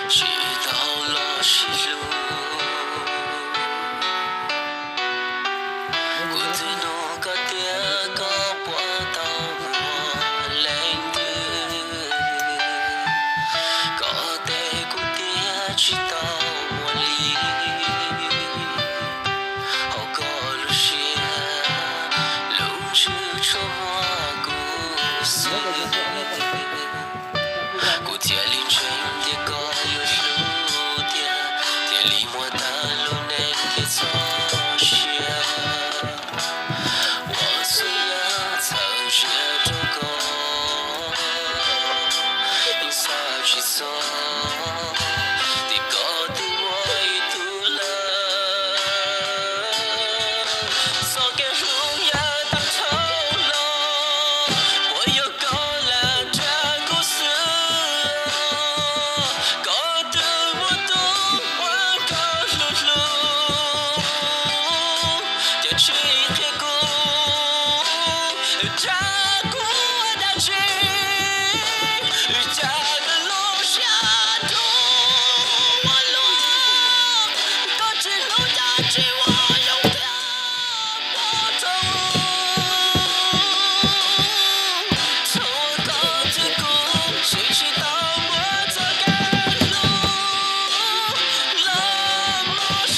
知道了是路，孤独那个点个波到我领的，个得孤点知道我里，好个路线，路是这么故事。古铁里吹的歌有数点，铁里莫的路能铁错些。我虽然曾学着歌，因啥去错？的歌对我已读了，所给荣耀当头了，我有够了这故事。去铁骨，扎古的去，扎个路下土，我路，各只路的去，我有条不同，从我高铁骨，谁知道我走个路，那么想。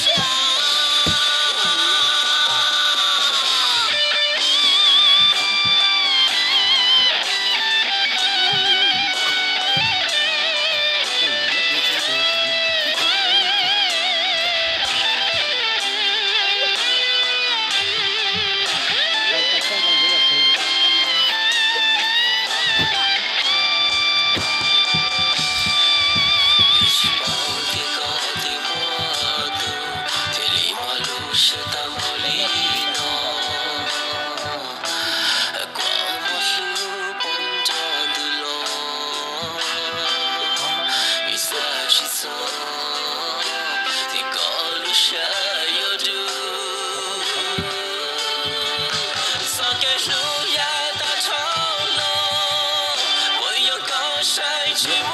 是大茉莉诺，光我是蹦着的罗，雨洒起走，的高路上有路，扫开路呀大潮落，我有高山寂寞。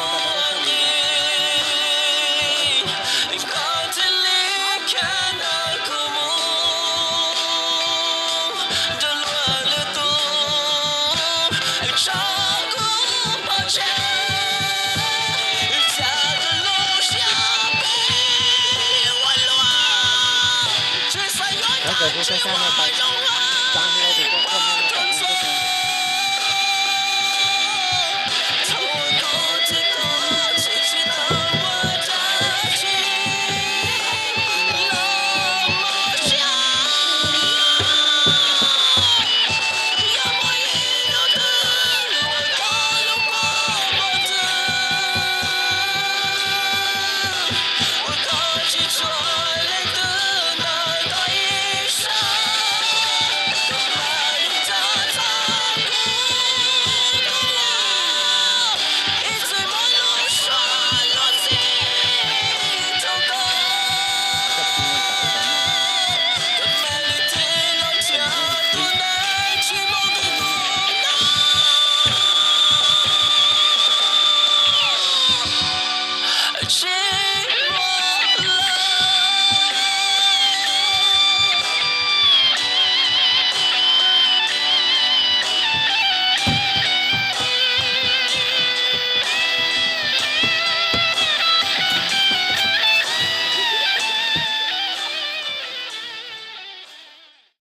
照顾抱歉，家的路下被混乱，只算有他只我有我跟随，从我这个谁知道我的情，那么想。是。